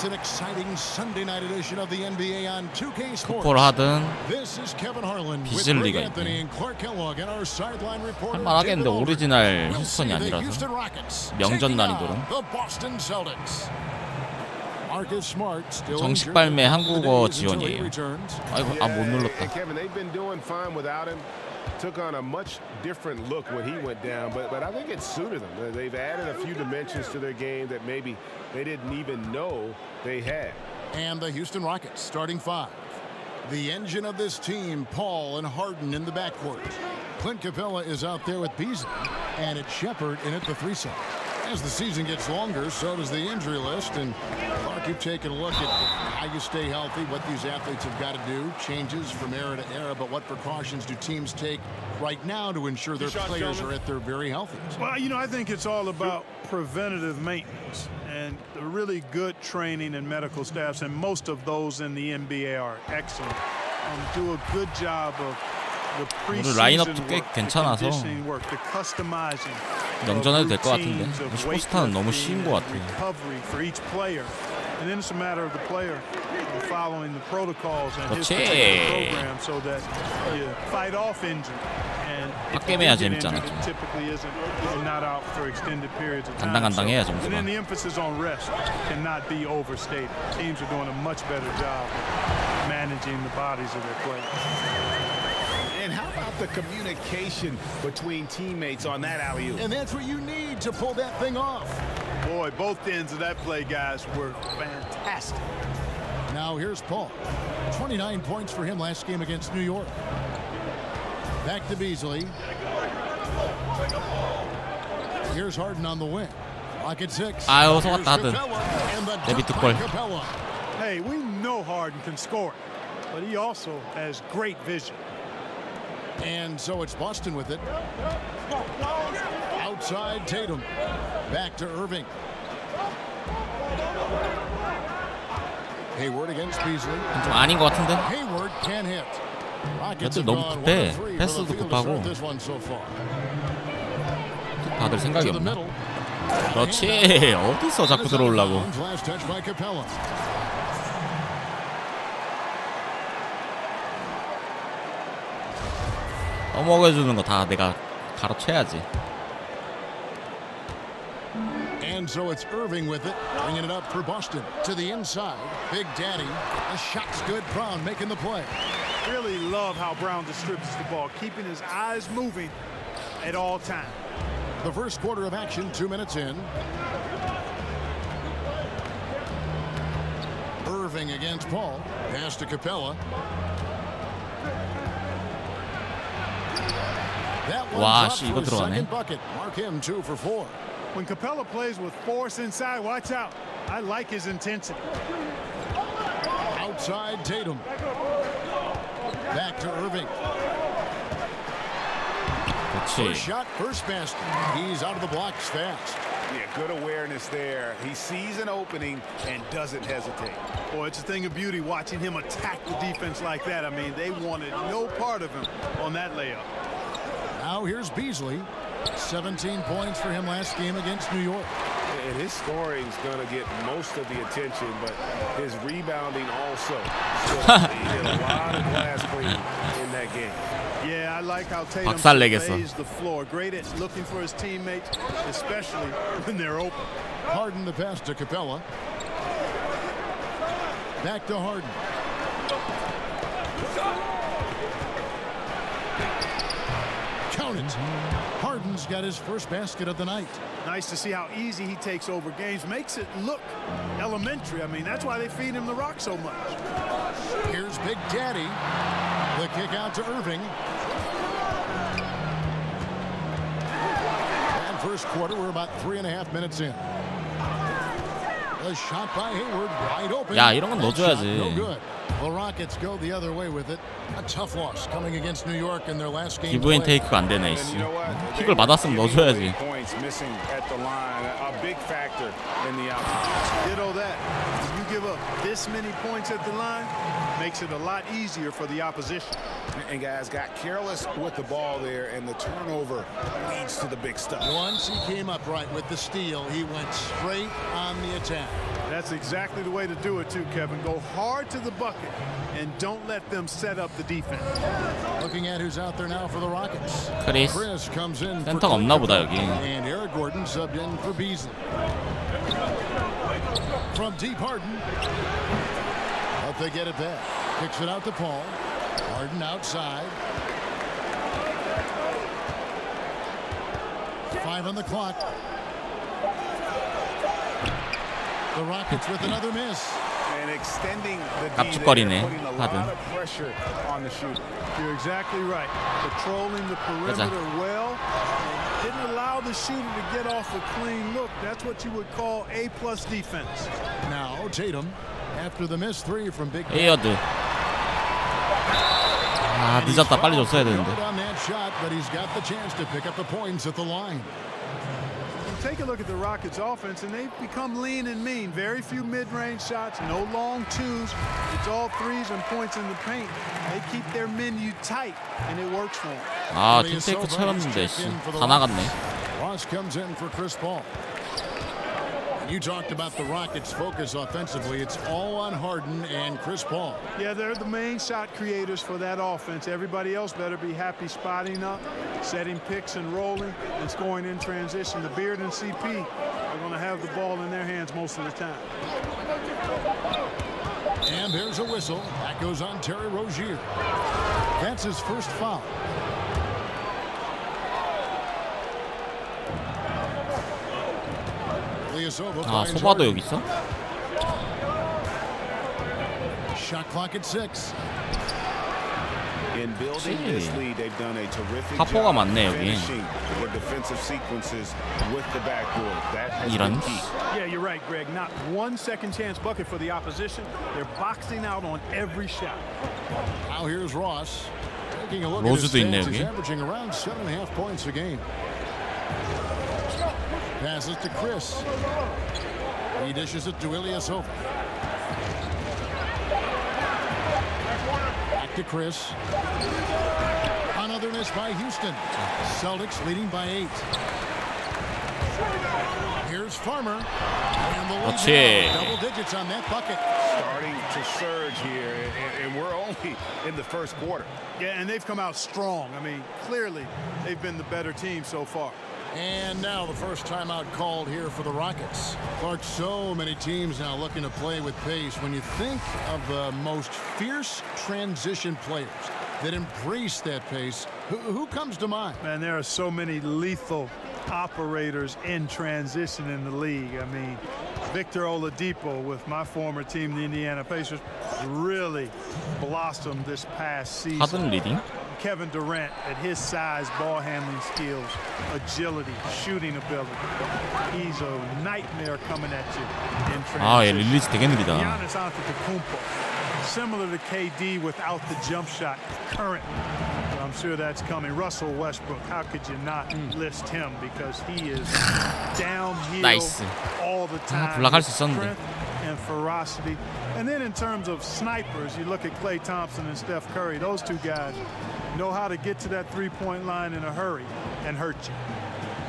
It's an exciting Sunday night edition of the NBA on 2K Sports. 를 하든 This is Kevin Harlan with 빚을 Rick 리가 Anthony 있네. and Clark Kellogg and our sideline reporter. 할만하겠는데 David Aldridge. 오리지널 We'll see 휴스턴이 the 아니라서 Houston Rockets 명전 taking on 난이도로. the Boston Celtics. Marcus Smart still 정식 injured. 발매 한국어 The days until he 지원이에요. returns. 아이고 못 눌렀다. Kevin, they've been doing fine without him. Took on a much different look when he went down, but I think it suited them. They've added a few dimensions to their game that maybe they didn't even know they had. And the Houston Rockets starting five. The engine of this team, Paul and Harden in the backcourt. Clint Capella is out there with Beasley, and it's Shepard in at the threesome. As the season gets longer, so does the injury list, and Clark, you've taken a look at how you stay healthy, what these athletes have got to do, changes from era to era, but what precautions do teams take right now to ensure their players are at their very healthiest? Well, you know, I think it's all about preventative maintenance and really good training and medical staffs, and most of those in the NBA are excellent. Do a good job of the 오늘 라인업도 꽤 괜찮아서 명전해도 될 것 같은데 슈퍼스타는 너무 쉬운 것 같아요. And then it's a matter of the player following the protocols and his 그렇지. program so that you fight off injury. 빡겜해야 재밌잖아. Typically isn't not out for extended periods of time. 간당간당해야 And 점수가. then the emphasis on rest cannot be overstated. Teams are doing a much better job of managing the bodies of their players. And how about the communication between teammates on that alley-oop? And that's what you need to pull that thing off. Boy, both ends of that play, guys, were fantastic. Now here's Paul. 29 points for him last game against New York. Back to Beasley. Here's Harden on the wing. Pocket six. 아유 속았다 하든. 내 밑에 골. Hey, we know Harden can score, but he also has great vision. And so it's Boston with it. Outside Tatum. Back to Irving. Hayward against Beasley. 좀 아닌 것 같은데? Hayward can hit. Rockets 얘들 너무 have gone 급해. 1-3 패스도 for the field to 급하고. start this one so far. 받을 생각이 To the 없나? middle. 그렇지. 어디서 자꾸 들어오려고. Last touch by Capella. 떠먹여주는 거 다 내가 가로채야지. And so it's Irving with it, bringing it up for Boston. To the inside, Big Daddy. The shot's good. Brown making the play. Really love how Brown distributes the ball, keeping his eyes moving at all times. The first quarter of action, 2 minutes in. Irving against Paul. Pass to Capella. That one's 와, up 씨, for 이거 his 들어가네. second bucket. Mark him 2 for 4. When Capella plays with force inside, watch out. I like his intensity. Outside Tatum. Back to Irving. First 그렇지. shot, first basket. He's out of the blocks fast. Yeah, good awareness there. He sees an opening and doesn't hesitate. Boy, it's a thing of beauty watching him attack the defense like that. I mean, they wanted no part of him on that layup. Now here's Beasley. 17 points for him last game against New York. And his scoring is going to get most of the attention, but his rebounding also. So he did a lot of glass cleaning in that game. Yeah, I like how Tatum 박살내겠어. surveys the floor. Great at looking for his teammates, especially when they're open. Harden the pass to Capella. Back to Harden. Count it. Harden's got his first basket of the night. Nice to see how easy he takes over games. Makes it look elementary. I mean, that's why they feed him the rock so much. Here's Big Daddy. The kick out to Irving. And first quarter, we're about 3.5 minutes in. A shot by Hayward, wide open. 야, 이런 건 That shot, 넣어줘야지. no good. The Rockets go the other way with it. A tough loss coming against New York in their last game. 기브 앤 테이크가 안 되네. 씨. 킥을 받았으면 넣어줘야지. Points missing at the line, a big factor in the outcome. Ditto that. When you give up this many points at the line, makes it a lot easier for the opposition. And guys got careless with the ball there, and the turnover leads to the big stuff. Once he came up right with the steal, he went straight on the attack. That's exactly the way to do it too, Kevin. Go hard to the bucket and don't let them set up the defense. Looking at who's out there now for the Rockets. 크리스. Chris comes in. 센터가 없나 보다 여기. And Eric Gordon subbed in for Beasley. From deep, Harden. But they get it back. Kicks it out to Paul. Harden outside. 5 on the clock. The Rockets with another miss. And extending the D, 깝죽거리네, putting a lot 하든. of pressure on the shooter. You're exactly right. Patrolling the perimeter well. Didn't allow the shooter to get off a clean look. That's what you would call A+ defense. Now Tatum, after the missed 3 from Big 에이어드. 아 늦었다. 빨리 줬어야 되는데. on that shot, but he's got the chance to pick up the points at the line. Take a look at the Rockets offense, and they've become lean and mean. Very few mid-range shots, no long twos. It's all threes and points in the paint. They keep their menu tight, and it works for them. 아 팀테이크 채웠는데 다 나갔네. Ross comes in for Chris Paul. You talked about the Rockets' focus offensively. It's all on Harden and Chris Paul. Yeah, they're the main shot creators for that offense. Everybody else better be happy spotting up, setting picks and rolling, and scoring in transition. The Beard and CP are going to have the ball in their hands most of the time. And there's a whistle. That goes on Terry Rozier. That's his first foul. 아 소바도 여기 있어? Shot clock at 6. In building this lead, they've done a terrific 하포가 job 많네 여기. finishing the defensive sequences with the backboard. That has been 이런. key. Yeah, you're right, Greg. Not one second chance bucket for the opposition. They're boxing out on every shot. Now here's Ross. Taking a look at his 로즈도 있네 stats. He's 여기. averaging around 7.5 points a game. Passes to Chris. He dishes it to Ilyasova. Back to Chris. Another miss by Houston. Celtics leading by 8. Here's Farmer. And the lead 그렇지. double digits on that bucket. Starting to surge here, and we're only in the first quarter. Yeah, and they've come out strong. I mean, clearly they've been the better team so far. And now the first timeout called here for the Rockets. Clark, so many teams now looking to play with pace. When you think of the most fierce transition players that embrace that pace, who comes to mind? Man, there are so many lethal operators in transition in the league. I mean, Victor Oladipo with my former team, the Indiana Pacers, really blossomed this past season. 하든 리딩? Kevin Durant, at his size, ball handling skills, agility, shooting ability. He's a nightmare coming at you in transition. 아, 얘 릴리즈 되게 느리다. Giannis Antetokounmpo, similar to KD without the jump shot currently. I'm sure that's coming. Russell Westbrook, how could you not list him? Because he is downhill 나이스. all the time. 올라갈 수 있었는데. Strength and ferocity. And then in terms of snipers, you look at Klay Thompson and Steph Curry. Those two guys know how to get to that three-point line in a hurry and hurt you.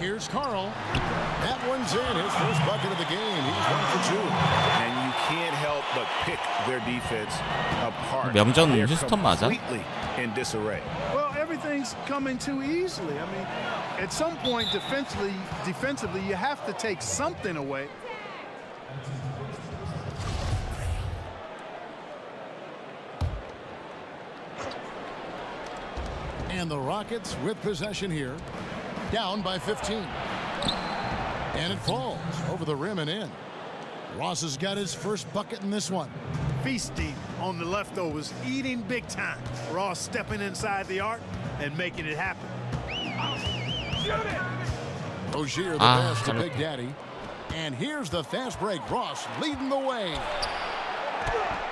Here's Carl. That one's in. His first bucket of the game. He's 1 for 2. And you can't help but pick their defense apart. 명전 They're 휴스턴 맞아? completely in disarray. Well, everything's coming too easily. I mean, at some point defensively, you have to take something away. And the Rockets with possession here, down by 15. And it falls over the rim and in. Ross has got his first bucket in this one. Feasting on the leftovers, eating big time. Ross stepping inside the arc and making it happen. Rozier the pass to Big Daddy. And here's the fast break. Ross leading the way.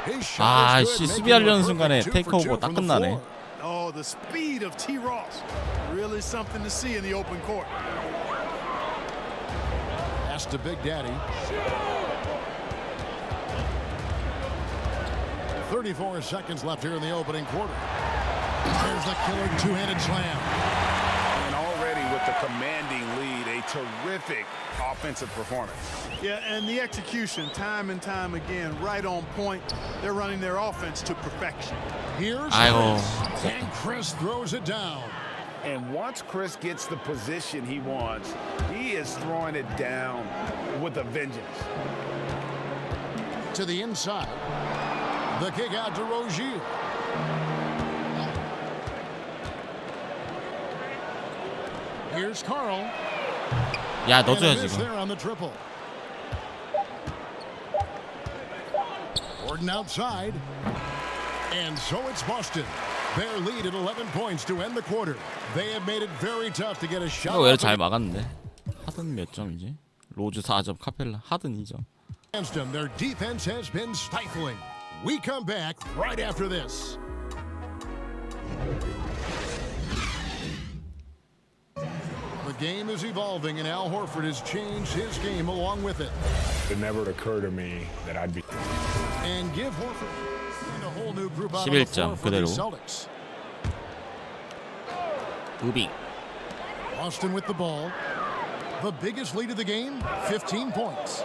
His shot is 씨 good, 수비하려는 making it a 순간에 perfect 2 for 2 테이크오버 딱 from the 끝나네. floor. Oh, the speed of T. Ross. Really something to see in the open court. Pass to Big Daddy. 34 seconds left here in the opening quarter. There's the killer two-handed slam. And already with the commanding lead, a terrific offensive performance. Yeah, and the execution, time and time again, right on point. They're running their offense to perfection. Here's 아이고. Chris, and Chris throws it down. And once Chris gets the position he wants, he is throwing it down with a vengeance. To the inside. The kick out to Rozier. Here's Carl. 야, And a 넣어줘야 miss 지금. there on the triple. Gordon outside. And so it's Boston. Their lead at 11 points to end the quarter. They have made it very tough to get a shot. 이거 왜 잘 막았는데? 하든 몇 점이지? 로즈 4점, 카펠라 하든 2점. Against them, their defense has been stifling. We come back right after this. The game is evolving, and Al Horford has changed his game along with it. It never occurred to me that I'd be. And give Horford and a whole new group out on the 11점 floor for the 그대로. Celtics. 우빙. Boston with the ball. The biggest lead of the game, 15 points.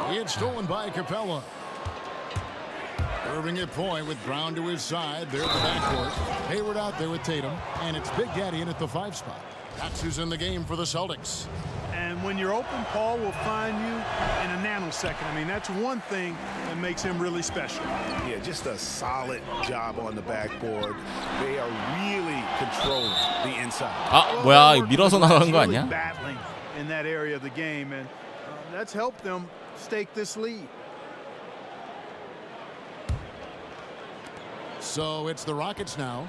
It's stolen by Capella. Irving at point with Brown to his side. There at the backcourt. Hayward out there with Tatum. And it's Big Daddy in at the 5 spot. That's who's in the game for the Celtics. And when you're open, Paul will find you in a nanosecond. I mean, that's one thing that makes him really special. Yeah, just a solid job on the backboard. They are really controlling the inside. 아, 뭐야? 이거 밀어서 나가는 거 아니야? Battling in that area of the game, and that's helped them stake this lead. So it's the Rockets now.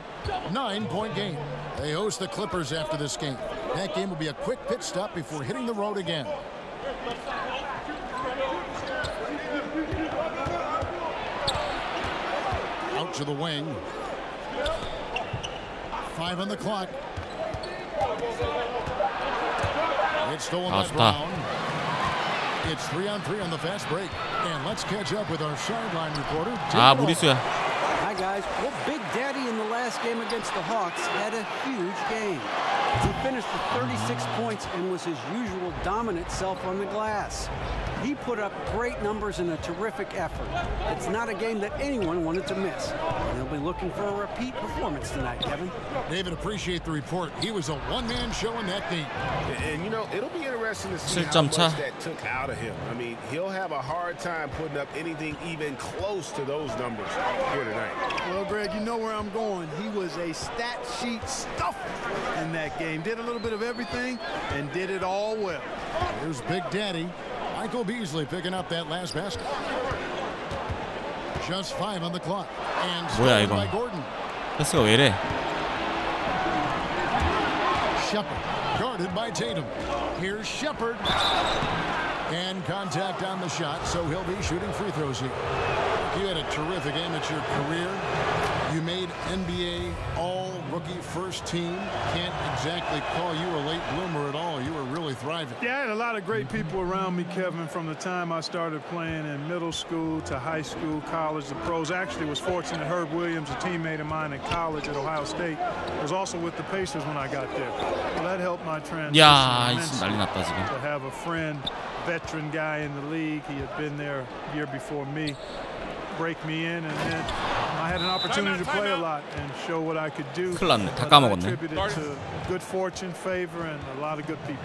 9-point game. They host the Clippers after this game. That game will be a quick pit stop before hitting the road again. Out to the wing. 5 on the clock. It's stolen by 좋다. Brown. It's 3-on-3 on the fast break. And let's catch up with our sideline reporter. 아, Jim 무리수야. Hi, guys. Well, Big Daddy in the last game against the Hawks had a huge game. He finished with 36 points and was his usual dominant self on the glass. He put up great numbers in a terrific effort. It's not a game that anyone wanted to miss. And they'll be looking for a repeat performance tonight, Kevin. David, appreciate the report. He was a one-man show in that game. And you know, it'll be interesting to see how 7점 much 차. that took out of him. I mean, he'll have a hard time putting up anything even close to those numbers here tonight. Well, Greg, you know where I'm going. He was a stat sheet stuffer in that game. Did a little bit of everything and did it all well. Here's Big Daddy. Michael Beasley picking up that last basket. Just 5 on the clock. And 뭐야, stolen 이거. by Gordon. 패스가 왜 이래? Shepard guarded by Tatum. Here's Shepard. And contact on the shot, so he'll be shooting free throws here. You had a terrific amateur career. You made NBA all-rookie first team. Can't exactly call you a late bloomer at all. You were really thriving. Yeah, I had a lot of great people around me, Kevin, from the time I started playing in middle school to high school, college, the pros. Actually was fortunate Herb Williams, a teammate of mine in college at Ohio State, was also with the Pacers when I got there. Well, that helped my transition 야, immensely. 난리 났다 지금. To have a friend, veteran guy in the league, he had been there a year before me, break me in, and then I had an opportunity to play a lot and show what I could do. 큰일 났네. 다 But I 까먹었네. attribute it to good fortune, favor, and a lot of good people.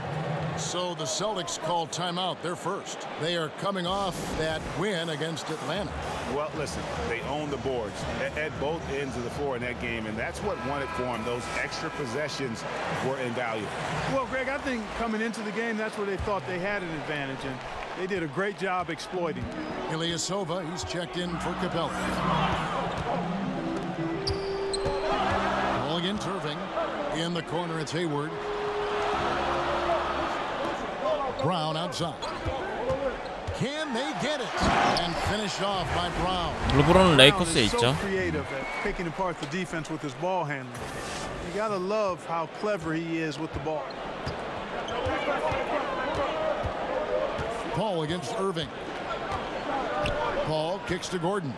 So the Celtics called timeout. They're first. They are coming off that win against Atlanta. Well, listen, they own the boards at both ends of the floor in that game, and that's what won it for them. Those extra possessions were invaluable. Well, Greg, I think coming into the game, that's where they thought they had an advantage, and they did a great job exploiting it. Ilyasova, he's checked in for Capella. Ball against Irving. In the corner, it's Hayward. Brown outside. Can they get it? And finished off by Brown. 르브론은 레이커스에 Brown is 있죠. so creative at picking apart the defense with his ball handling. You gotta love how clever he is with the ball. Paul against Irving. Paul kicks to Gordon.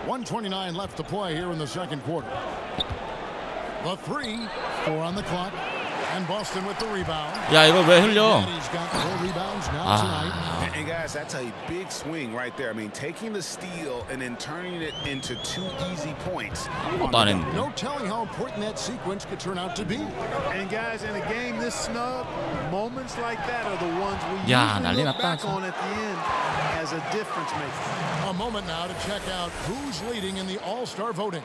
1:29 left to play here in the second quarter. The three, 4 on the clock, and Boston with the rebound. 야 이거 왜 흘려? He's got 4 rebounds now tonight. And guys, that's a big swing right there. I mean, taking the steal and then turning it into 2 easy points. 아무것도 안 했는데. No telling how important that sequence could turn out to be. And guys, in a game this snug, moments like that are the ones we 야, 난리 usually look 났다, back 진짜. on at the end as a difference maker. A moment now to check out who's leading in the All-Star voting.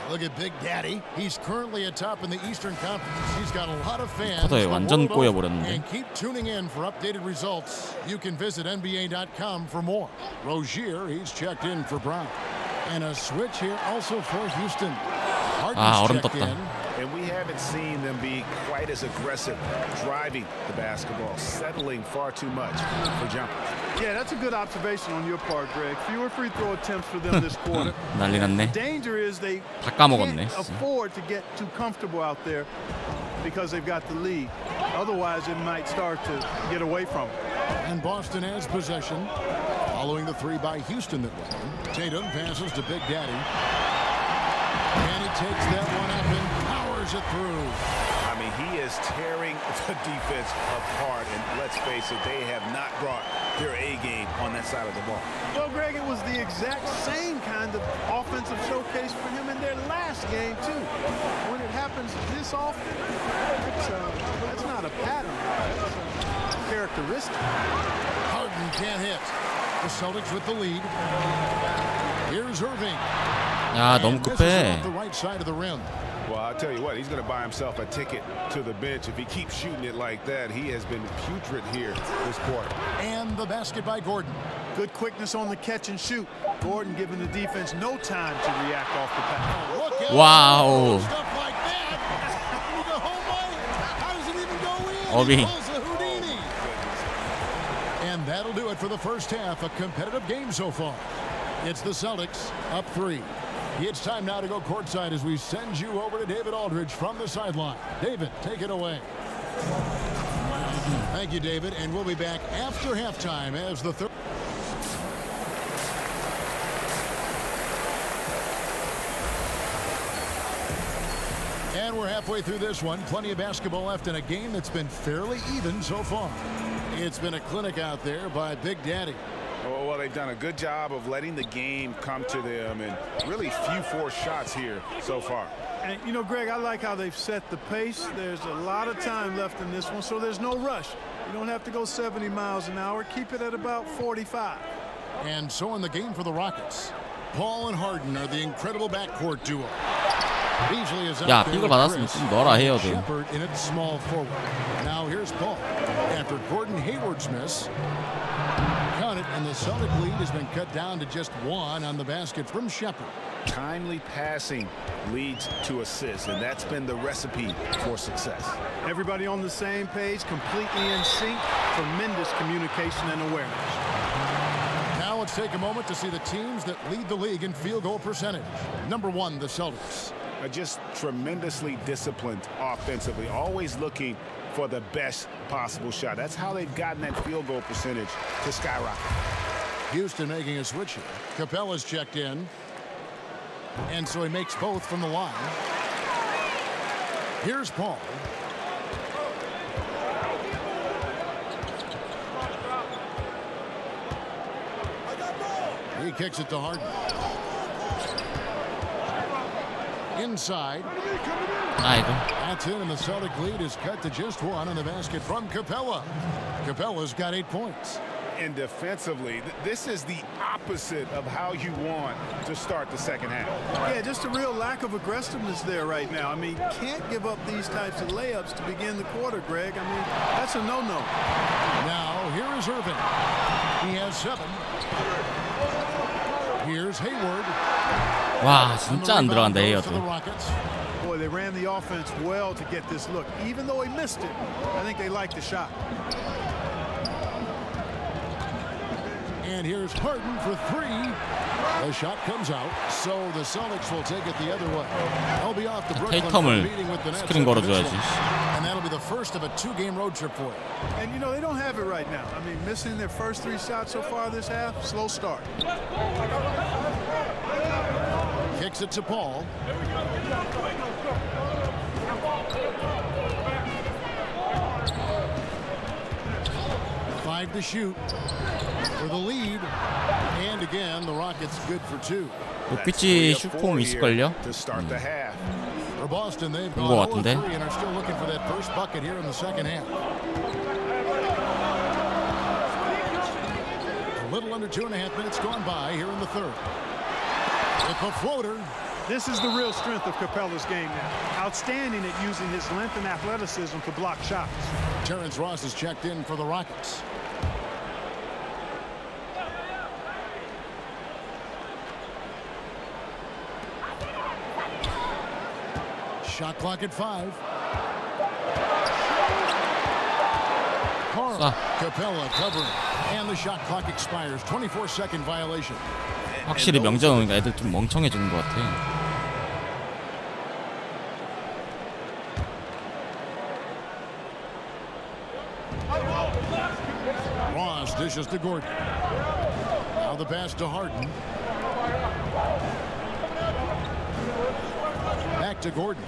Look at Big Daddy. He's currently atop in the Eastern Conference. He's got a lot of fans. 쿼터에 the 완전 world over. 꼬여버렸는데. And keep tuning in for updated results. You can visit NBA.com for more. Rozier, he's checked in for Brown. And a switch here also for Houston. Harden's 얼음 checked 떴다. in. And we haven't seen them be quite as aggressive driving the basketball, settling far too much for jumpers. Yeah, that's a good observation on your part, Greg. Fewer free throw attempts for them this quarter. 난리 났네. Danger is they 다 까먹었네. can't afford to get too comfortable out there because they've got the lead. Otherwise, it might start to get away from them. And Boston has possession. Following the three by Houston that went in. Tatum passes to Big Daddy. And he takes that one up and powers it through. I mean, he is tearing the defense apart, and let's face it, they have not brought their A game on that side of the ball. Well, Greg, it was the exact same kind of offensive showcase for him in their last game, too. When it happens this often, that's not a pattern. It's a characteristic. Harden can't hit. The Celtics with the lead. Here's Irving. 야 너무 And this is 급해. off the right side of the rim. Well, I'll tell you what, he's going to buy himself a ticket to the bench. If he keeps shooting it like that, he has been putrid here this quarter. And the basket by Gordon. Good quickness on the catch and shoot. Gordon giving the defense no time to react off the pass. Look at 와우. stuff like that. The home run. How does it even go in? 어빙. He pulls a Houdini. And that'll do it for the first half. A competitive game so far. It's the Celtics up 3. It's time now to go courtside as we send you over to David Aldridge from the sideline. David, take it away. Thank you, David, and we'll be back after halftime as the third. And we're halfway through this one. Plenty of basketball left in a game that's been fairly even so far. It's been a clinic out there by Big Daddy. Well, they've done a good job of letting the game come to them, and really few forced shots here so far. And, you know, Greg, I like how they've set the pace. There's a lot of time left in this one, so there's no rush. You don't have to go 70 miles an hour. Keep it at about 45. And so in the game for the Rockets, Paul and Harden are the incredible backcourt duo. Beasley is out 야, there 픽을 with 받았으면 Chris 좀 넣어라 해요, and 도. Shepard in its small forward. Now here's Paul. After Gordon Hayward's miss, count it, and the Celtic lead has been cut down to just 1 on the basket from Shepard. Timely passing leads to assists, and that's been the recipe for success. Everybody on the same page, completely in sync. Tremendous communication and awareness. Now let's take a moment to see the teams that lead the league in field goal percentage. Number 1, the Celtics. Just tremendously disciplined offensively, always looking for the best possible shot. That's how they've gotten that field goal percentage to skyrocket. Houston making a switch here. Capella's checked in. And so he makes both from the line. Here's Paul. He kicks it to Harden. Inside. 아이고. That's in, and the Celtic lead is cut to just 1 on the basket from Capella. Capella's got 8 points. And defensively, this is the opposite of how you want to start the second half. Yeah, just a real lack of aggressiveness there right now. I mean, can't give up these types of layups to begin the quarter, Greg. I mean, that's a no-no. Now, here is Irving. He has 7. Here's Hayward. 와 진짜 안 들어간다 For the 헤이어도. Rockets. Boy, they ran the offense well to get this look. Even though he missed it, I think they liked the shot. And here's Harden for 3. The shot comes out, so the Celtics will take it the other way. They'll be off the Brooklyn 테이텀을 meeting with the Nets 스크린 after this 걸어줘야지. one. And that'll be the first of a 2-game road trip for you. And, you know, they don't have it right now. I mean, missing their first 3 shots so far this half, slow start. Kicks it to Paul. Five to shoot for the lead. And again, the Rockets good for two. 높이치 슈퍼홈 있을걸요? To start the half. For Boston, they've 것 gone 같은데? 0-3 and are still looking for that first bucket here in the second half. A little under 2.5 minutes gone by here in the third. With the floater. This is the real strength of Capella's game now. Outstanding at using his length and athleticism to block shots. Terrence Ross is checked in for the Rockets. Shot clock at 5. Carl Capella covering. And the shot clock expires. 24-second violation. 확실히 명전 오니까 애들 좀 멍청해지는 것 같아. Ross dishes to Gordon. Now the pass to Harden. Back to Gordon.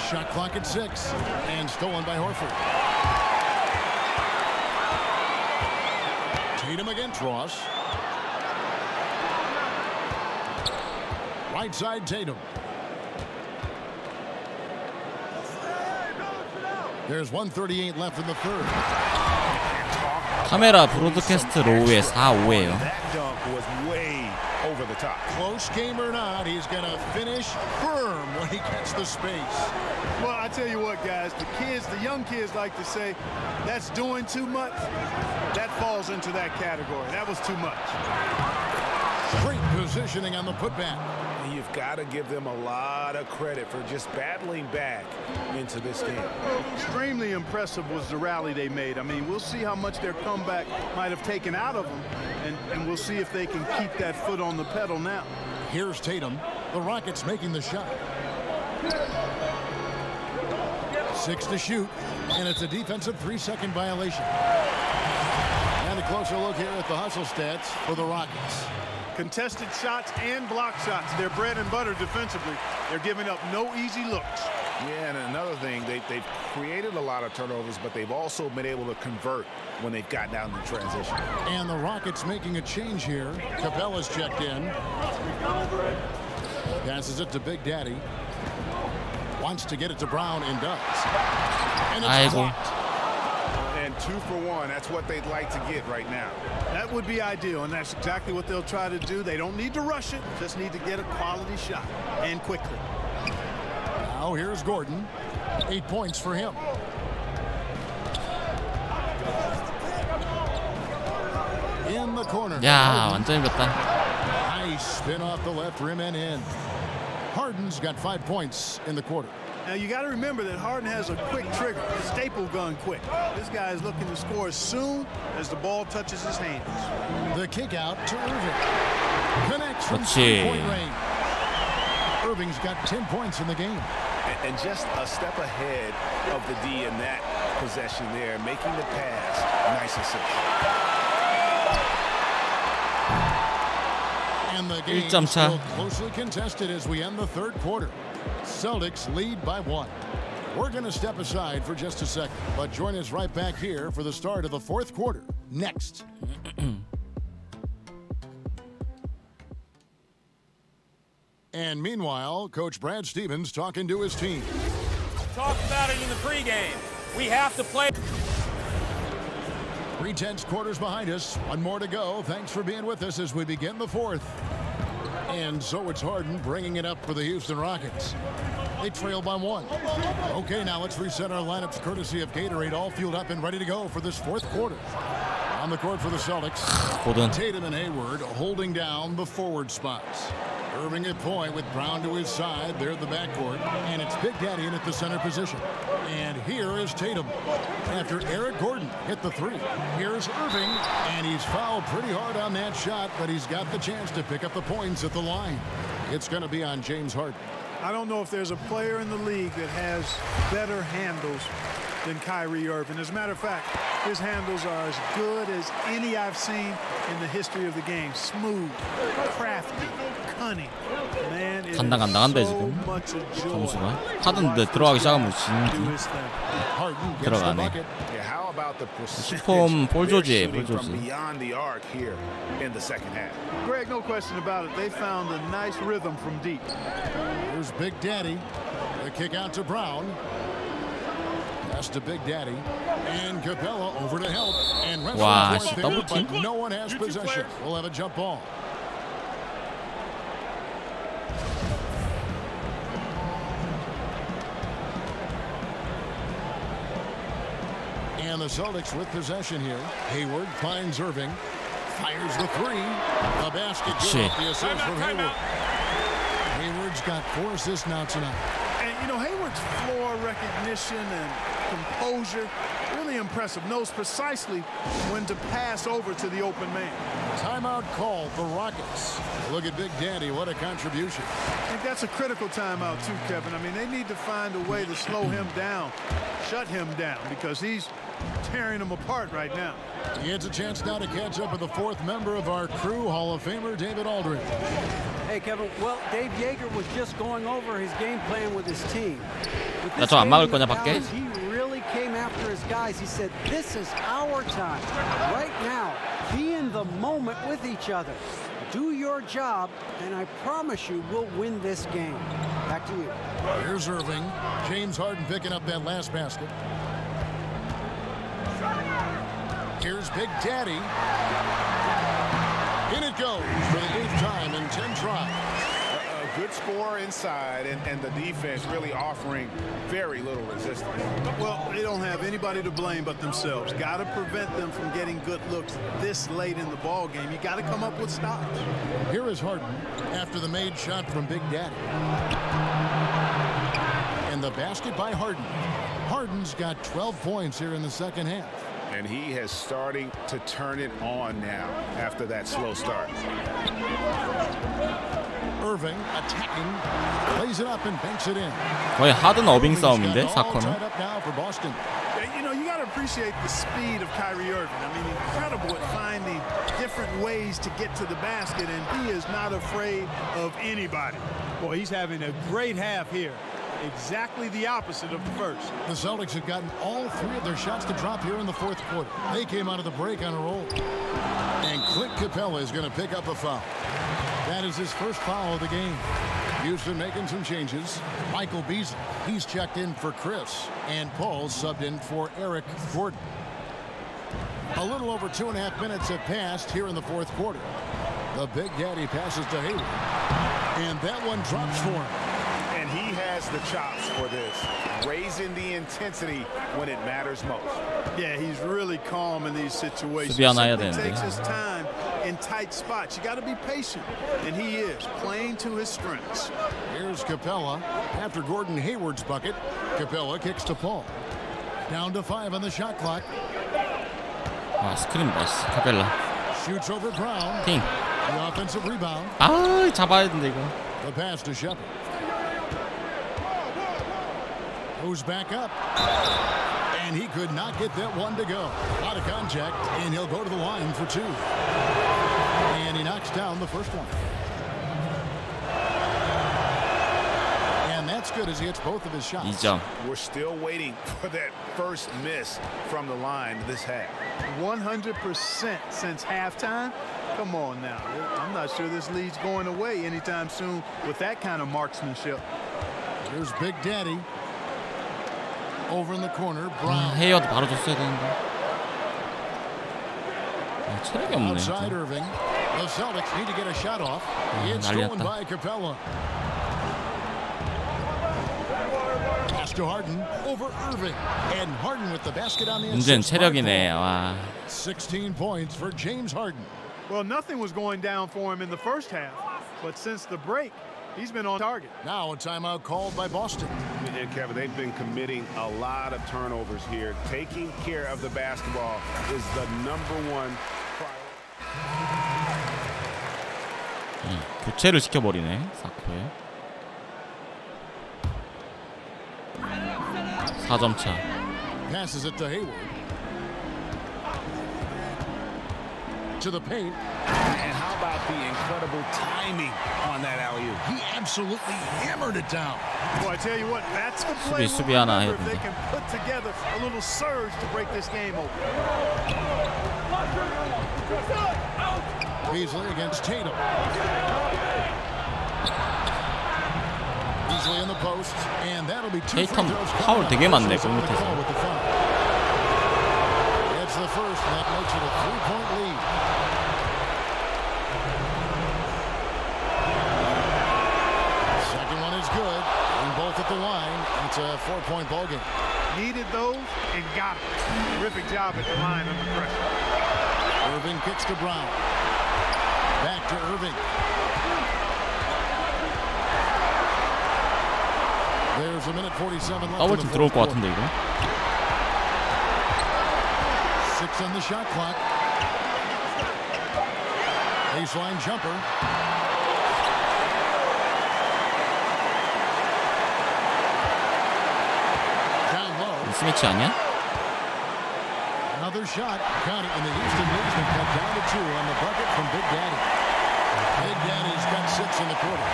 Shot clock at 6 and stolen by Horford. Tatum against Ross. Right side Tatum. There's 1:38 left in the third. 카메라 브로드캐스트 로우의 4-5예요. That dunk was way over the top. Close game or not, he's going to finish firm when he gets the space. Well, I tell you what, guys, the young kids like to say, that's doing too much. That falls into that category. That was too much. Great positioning on the putback. You've got to give them a lot of credit for just battling back into this game. Extremely impressive was the rally they made. I mean, we'll see how much their comeback might have taken out of them, and we'll see if they can keep that foot on the pedal now. Here's Tatum. The Rockets making the shot. 6 to shoot, and it's a defensive 3-second violation. And a closer look here at the hustle stats for the Rockets. Contested shots and block shots. They're bread and butter defensively. They're giving up no easy looks. Yeah, and another thing, they've created a lot of turnovers, but they've also been able to convert when they've gotten out in the transition. And the Rockets making a change here. Capella's checked in. Passes it to Big Daddy. Wants to get it to Brown and does. And it's blocked. And 2 for 1, that's what they'd like to get right now. That would be ideal, and that's exactly what they'll try to do. They don't need to rush it, just need to get a quality shot, and quickly. Now here's Gordon. 8 points for him. In the corner. 야, 완전히 렸다. Nice spin off the left rim and in. Harden's got 5 points in the quarter. Now, you got to remember that Harden has a quick trigger, staple gun quick. This guy is looking to score as soon as the ball touches his hands. The kick out to Irving. Connects from 그렇지. 3-point range. Irving's got 10 points in the game. And just a step ahead of the D in that possession there, making the pass. Nice assist. And the game 1점 차. still closely contested as we end the third quarter. Celtics lead by 1. We're going to step aside for just a second, but join us right back here for the start of the fourth quarter. Next. And meanwhile, Coach Brad Stevens talking to his team. Talked about it in the pregame. We have to play. 3 tenths quarters behind us. 1 more to go. Thanks for being with us as we begin the fourth. And so it's Harden bringing it up for the Houston Rockets. They trail by 1. Okay, now let's reset our lineups courtesy of Gatorade, all fueled up and ready to go for this fourth quarter. On the court for the Celtics, 고든. Tatum and Hayward holding down the forward spots. Irving at point with Brown to his side. They're at the backcourt. And it's Big Daddy in at the center position. And here is Tatum. After Eric Gordon hit the 3. Here's Irving. And he's fouled pretty hard on that shot, but he's got the chance to pick up the points at the line. It's going to be on James Harden. I don't know if there's a player in the league that has better handles than Kyrie Irving. As a matter of fact, His handles are as good as any I've seen in the history of the game. Smooth, crafty, cunning. Man, it 간당간당한데 is so 지금 much a joy 점수가 to 하든 watch 들어가기 this guy 시작하면 do 진기 his thing. Harden gets the 들어가네. bucket. Yeah, how about the percentage 슈퍼 볼 they're 조지, shooting 볼 from 조지. beyond the arc here in the second half? Greg, no question about it. They found a nice rhythm from deep. Here's Big Daddy. The kick out to Brown. Pass to Big Daddy. And Capella over to help. And 와, wrestling 더블 point there, 팀? but no one has possession. We'll have a jump ball. And the Celtics with possession here. Hayward finds Irving. Fires the three. The basket 그치. good off the assist from Hayward. Hayward's got 4 assists now tonight. And, you know, Hayward's floor recognition and composure, really impressive. Knows precisely when to pass over to the open man. Timeout call for Rockets. Look at Big Daddy. What a contribution. I think that's a critical timeout, too, Kevin. I mean, they need to find a way to slow him down, shut him down, because he's tearing them apart right now. He gets a chance now to catch up with the 4th member of our crew, Hall of Famer David Aldridge. Hey, Kevin. Well, Dave Yeager was just going over his game plan with his team. With 야, this 저안 막을 game in 거냐, the 밖에? balance, he really came after his guys. He said, "This is our time. Right now, be in the moment with each other. Do your job, and I promise you, we'll win this game." Back to you. Here's Irving. James Harden picking up that last basket. Here's Big Daddy. In it goes for the 8th time in 10 tries. A good score inside, and the defense really offering very little resistance. Well, they don't have anybody to blame but themselves. Got to prevent them from getting good looks this late in the ball game. You got to come up with stops. Here is Harden after the made shot from Big Daddy. And the basket by Harden. Harden's got 12 points here in the second half. And he has starting to turn it on now after that slow start. Irving attacking, plays it up and banks it in. 거의 하든 어빙 싸움인데 Irving's got all 4쿼는. tied up now for Boston. You know, you got to appreciate the speed of Kyrie Irving. I mean, incredible at finding different ways to get to the basket, and he is not afraid of anybody. Boy, he's having a great half here. Exactly the opposite of the first. The Celtics have gotten all 3 of their shots to drop here in the 4th quarter. They came out of the break on a roll. And Clint Capella is going to pick up a foul. That is his first foul of the game. Houston making some changes. Michael Beasley, he's checked in for Chris. And Paul subbed in for Eric Gordon. A little over 2.5 minutes have passed here in the 4th quarter. The Big Daddy passes to Hayward. And that one drops for him. And he has the chops for this, raising the intensity when it matters most. Yeah, he's really calm in these situations. 수비 하나 해야 Simply 되는데. takes his time in tight spots. You got to be patient, and he is playing to his strengths. Here's Capella after Gordon Hayward's bucket. Capella kicks to Paul. Down to 5 on the shot clock. 와, 스크린 나이스. 카펠라. Shoots over Brown. 팅. The offensive rebound. 아, 잡아야 된다 이거. The pass to Shepard. Goes back up. And he could not get that one to go. Out of contact, and he'll go to the line for 2. And he knocks down the first one. And that's good as he hits both of his shots. 2점. We're still waiting for that first miss from the line this half. 100% since halftime. Come on now. I'm not sure this lead's going away anytime soon with that kind of marksmanship. Here's Big Daddy. Over in the corner, Brown. 헤이어도 바로 줬어야 되는데. 아, 체력이 없네. Outside 진짜. Irving. The Celtics need to get a shot off. It's 난리 stolen 났다. by Capella. Pass to Harden over Irving. And Harden with the basket on the 문제는 assist. 체력이네. 와. 16 points for James Harden. Well, nothing was going down for him in the first half, but since the break, he's been on target. Now a timeout called by Boston. And Kevin, they've been committing a lot of turnovers here. Taking care of the basketball is the #1 priority. 교체를 시켜버리네. 4쿼에. 4점 차. Passes it to Hayward. into the paint. And how about the incredible timing on that alley-oop? He absolutely hammered it down. Boy, I tell you what, that's the play. 수비 하나 해야 If they 된다. can put together a little surge to break this game open. Beasley against Tatum. Beasley in the post, and that'll be two free 테이텀 throws. 파울 되게 많네, With 골 밑에서. the foul. It's the first, and that makes it a 3-point lead. Second one is good, and both at the line. It's a 4-point ball game. Needed those and got it. Terrific job at the line under pressure. Irving kicks to Brown. Back to Irving. There's a minute 47 left. 더블팀 들어올 것 같은데 이거. 6 on the shot clock. Baseline jumper. Down low. 스매치 아니야? Another shot. Counting, and the Houston Knicks have cut down to 2 on the bucket from Big Daddy. Big Daddy's got 6 in the quarter.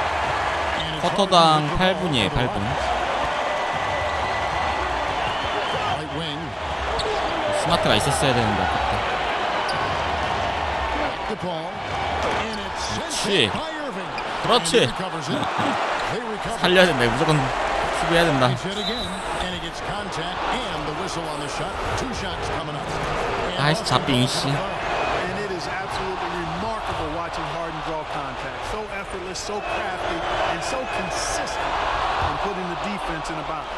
And it's 쿼터당 hard to move the 8분이에요, ball for the 8분. Right wing. 스마트가 있었어야 되는데 아깝다. The ball. And it's sent 그렇지. by Irving. 그렇지. And he recovers it. They recover. 살려야 된다. 무조건 수비해야 된다. He's hit again, and he gets contact and the whistle on the shot. 2 shots coming up. And 아이씨, 잡빙 씨. And it is absolutely remarkable watching Harden draw contact. So effortless, so crafty, and so consistent in putting the defense in a bound.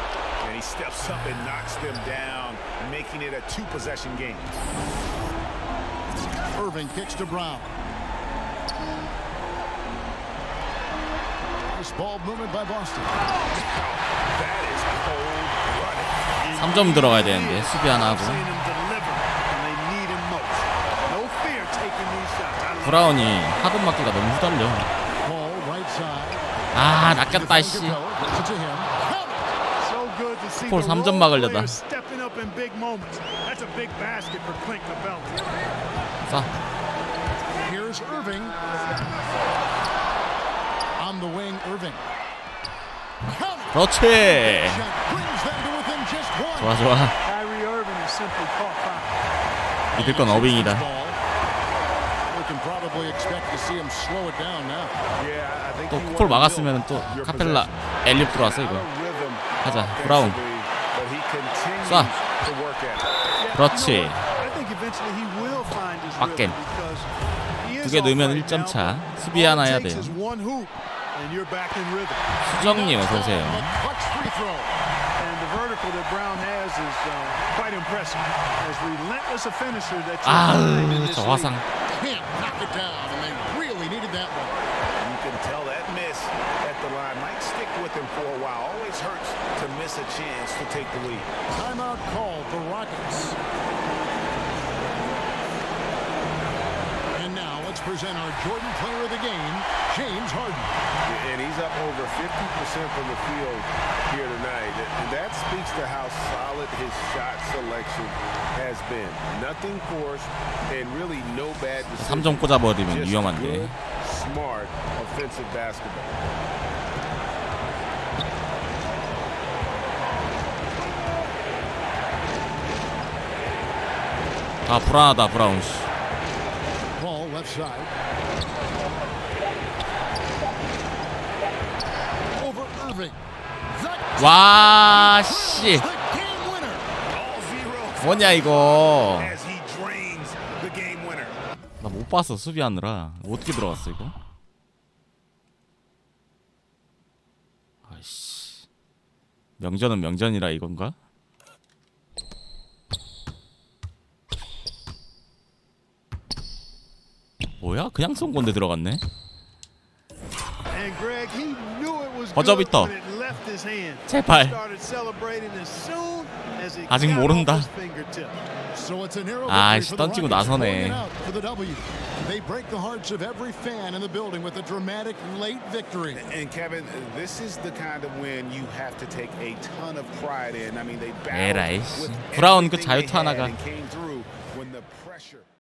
And he steps up and knocks them down, making it a 2-possession game. Irving kicks to Brown. Nice ball movement by Boston. That is cold-blooded. 3점 들어가야 되는데 수비 하나 하고. Seen him deliver when they need him most. No fear taking these shots. I love 브라운이 하든 맞기가 너무 후달려. Ball right side. 아, 낚였다 씨. Gets it to him. so good to see 폴 the 3점 role 막으려다. players stepping up in big moments. That's a big basket for Clint Capella. 자, Here's Irving. On the wing, Irving. 그렇지. Shot brings them to within just 1. 좋아 좋아. Kyrie Irving is simply caught foul. 믿을 건 어빙이다. We can probably expect to see him slow it down now. Yeah, I think 또 he 콜 wanted 막았으면 또 your 카펠라 possession. 엘립 들어왔어 이거. Out of rhythm 가자, 브라운. offensively, but he continues 쏴. to work at it. 그렇지. I think eventually he will find his 맞겜. rhythm because he is 두 개 off 넣으면 right 1점 now, 차. but 수비 all 하나 it 해야 takes 돼요. is one hoop and you're back in rhythm. 수정님 어서 오세요. Clutch free throw. And the vertical that Brown has is quite impressive. As relentless a finisher that you 아우, find in this 저 league. 화상. Can't knock it down, and they really needed that one. You can tell that miss at the line might stick with him for a while. Always hurts to miss a chance to take the lead. Timeout called for Rockets. And now let's present our Jordan player of the game, James Harden. And he's up over 50% from the field here tonight. And that speaks to how solid his shot selection has been. Nothing forced and really no bad decisions. 3점 꽂아버리면 Just 위험한데. good, smart offensive basketball. 아, 불안하다 브라운 씨. Ball left side. Over Irving. 와 씨. The game winner. All zero 뭐냐 이거. as he drains the game winner. 나 못 봤어 수비하느라. 어떻게 들어갔어 이거? 아이씨. 명전은 명전이라 이건가? 뭐야? 그냥 쏜 건데 들어갔네. And Greg, he knew it was 버저비터. good when it left his hand. 제발. Started celebrating as soon as it 아직 got 모른다. off his fingertip. So it's a narrow 아, victory 씨, for the 던지고 Rockets, 나서네. pulling it out for the W. They break the hearts of every fan in the building with a dramatic late victory. And Kevin, this is the kind of win you have to take a ton of pride in. I mean, they 에라이 battled 씨. with 브라운 그 everything they 자유투 had 하나가. and came through when the pressure